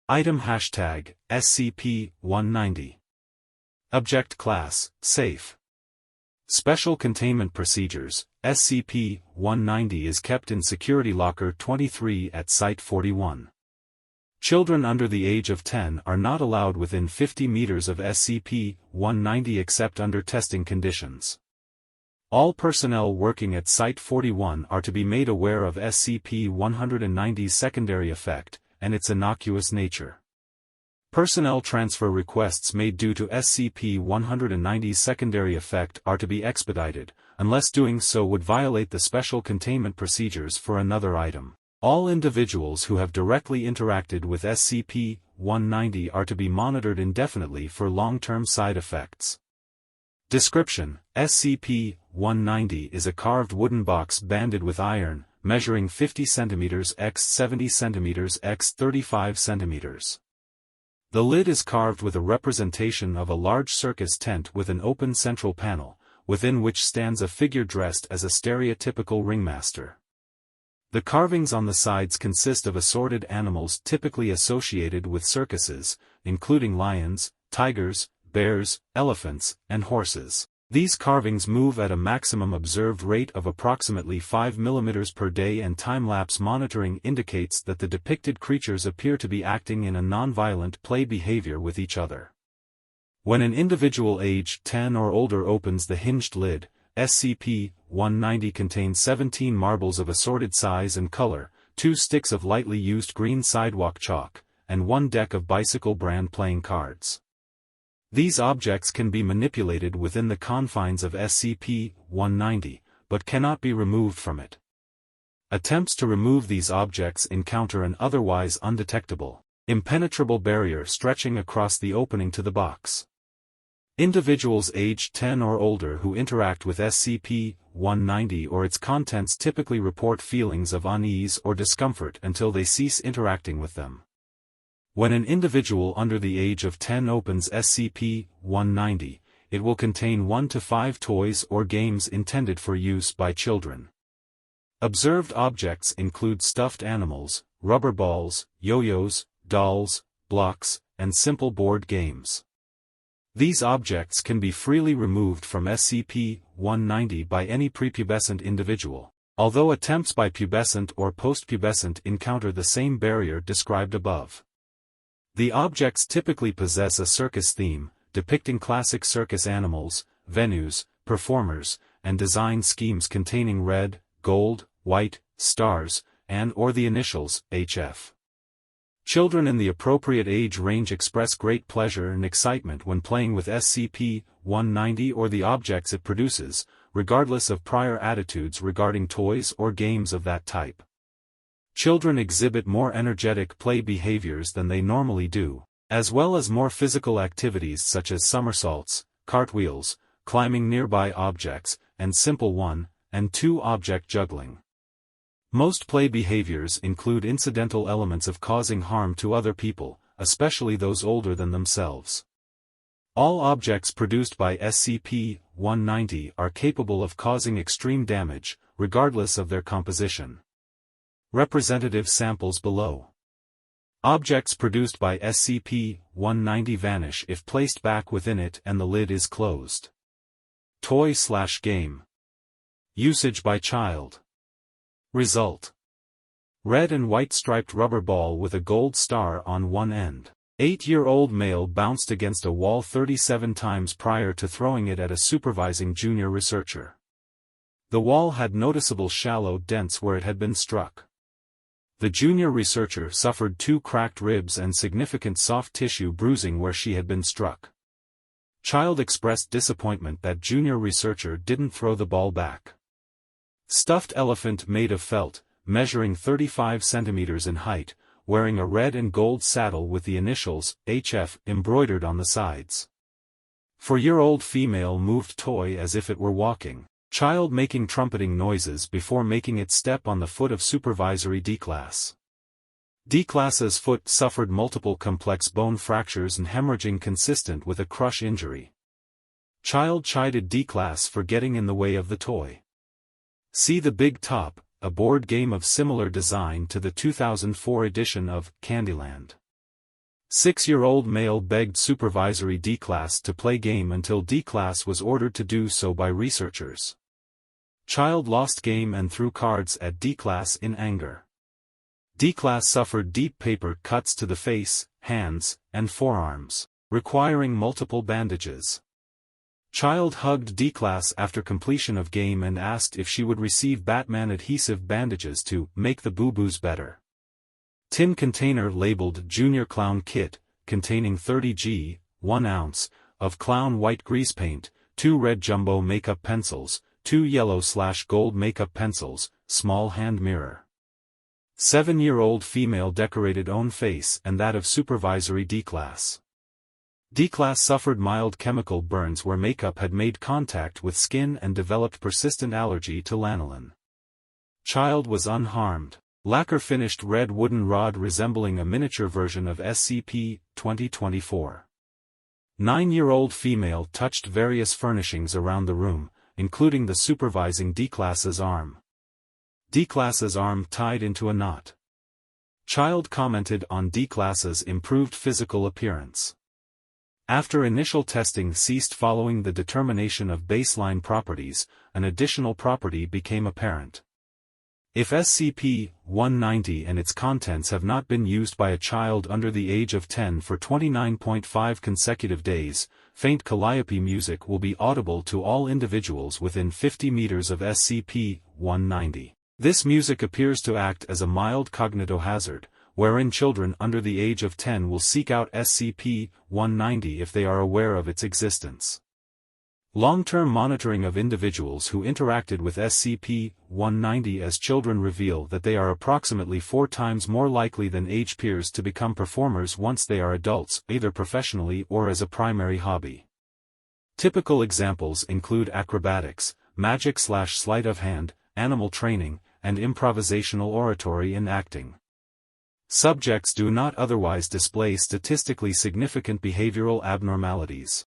Item hashtag, SCP-190. Object Class, Safe. Special Containment Procedures, SCP-190 is kept in Security Locker 23 at Site-41. Children under the age of 10 are not allowed within 50 meters of SCP-190 except under testing conditions. All personnel working at Site-41 are to be made aware of SCP-190's secondary effect, and its innocuous nature. Personnel transfer requests made due to SCP-190's secondary effect are to be expedited, unless doing so would violate the special containment procedures for another item. All individuals who have directly interacted with SCP-190 are to be monitored indefinitely for long-term side effects. Description: SCP-190 is a carved wooden box banded with iron, measuring 50 cm x 70 cm x 35 cm. The lid is carved with a representation of a large circus tent with an open central panel, within which stands a figure dressed as a stereotypical ringmaster. The carvings on the sides consist of assorted animals typically associated with circuses, including lions, tigers, bears, elephants, and horses. These carvings move at a maximum observed rate of approximately 5 mm per day, and time-lapse monitoring indicates that the depicted creatures appear to be acting in a non-violent play behavior with each other. When an individual aged 10 or older opens the hinged lid, SCP-190 contains 17 marbles of assorted size and color, 2 sticks of lightly used green sidewalk chalk, and 1 deck of bicycle brand playing cards. These objects can be manipulated within the confines of SCP-190, but cannot be removed from it. Attempts to remove these objects encounter an otherwise undetectable, impenetrable barrier stretching across the opening to the box. Individuals aged 10 or older who interact with SCP-190 or its contents typically report feelings of unease or discomfort until they cease interacting with them. When an individual under the age of 10 opens SCP-190, it will contain 1 to 5 toys or games intended for use by children. Observed objects include stuffed animals, rubber balls, yo-yos, dolls, blocks, and simple board games. These objects can be freely removed from SCP-190 by any prepubescent individual, although attempts by pubescent or postpubescent encounter the same barrier described above. The objects typically possess a circus theme, depicting classic circus animals, venues, performers, and design schemes containing red, gold, white, stars, and/or the initials, HF. Children in the appropriate age range express great pleasure and excitement when playing with SCP-190 or the objects it produces, regardless of prior attitudes regarding toys or games of that type. Children exhibit more energetic play behaviors than they normally do, as well as more physical activities such as somersaults, cartwheels, climbing nearby objects, and simple 1 and 2 object juggling. Most play behaviors include incidental elements of causing harm to other people, especially those older than themselves. All objects produced by SCP-190 are capable of causing extreme damage, regardless of their composition. Representative samples below. Objects produced by SCP-190 vanish if placed back within it and the lid is closed. Toy/game. Usage by child. Result: red and white striped rubber ball with a gold star on one end. 8-year-old male bounced against a wall 37 times prior to throwing it at a supervising junior researcher. The wall had noticeable shallow dents where it had been struck. The junior researcher suffered 2 cracked ribs and significant soft tissue bruising where she had been struck. Child expressed disappointment that junior researcher didn't throw the ball back. Stuffed elephant made of felt, measuring 35 centimeters in height, wearing a red and gold saddle with the initials, HF, embroidered on the sides. 4-year-old female moved toy as if it were walking. Child making trumpeting noises before making its step on the foot of supervisory D-Class. D-Class's foot suffered multiple complex bone fractures and hemorrhaging consistent with a crush injury. Child chided D-Class for getting in the way of the toy. See The Big Top, a board game of similar design to the 2004 edition of Candyland. 6-year-old male begged supervisory D-class to play game until D-class was ordered to do so by researchers. Child lost game and threw cards at D-class in anger. D-class suffered deep paper cuts to the face, hands, and forearms, requiring multiple bandages. Child hugged D-class after completion of game and asked if she would receive Batman adhesive bandages to make the boo-boos better. Tin container labeled Junior Clown Kit, containing 30 g, 1 ounce, of clown white grease paint, 2 red jumbo makeup pencils, 2 yellow/gold makeup pencils, small hand mirror. 7-year-old female decorated own face and that of supervisory D-class. D-class suffered mild chemical burns where makeup had made contact with skin and developed persistent allergy to lanolin. Child was unharmed. Lacquer finished red wooden rod resembling a miniature version of SCP-2024. 9-year-old female touched various furnishings around the room, including the supervising D-class's arm. D-class's arm tied into a knot. Child commented on D-class's improved physical appearance. After initial testing ceased following the determination of baseline properties, an additional property became apparent. If SCP-190 and its contents have not been used by a child under the age of 10 for 29.5 consecutive days, faint calliope music will be audible to all individuals within 50 meters of SCP-190. This music appears to act as a mild cognitohazard, wherein children under the age of 10 will seek out SCP-190 if they are aware of its existence. Long-term monitoring of individuals who interacted with SCP-190 as children reveal that they are approximately 4 times more likely than age peers to become performers once they are adults, either professionally or as a primary hobby. Typical examples include acrobatics, magic/sleight of hand, animal training, and improvisational oratory and acting. Subjects do not otherwise display statistically significant behavioral abnormalities.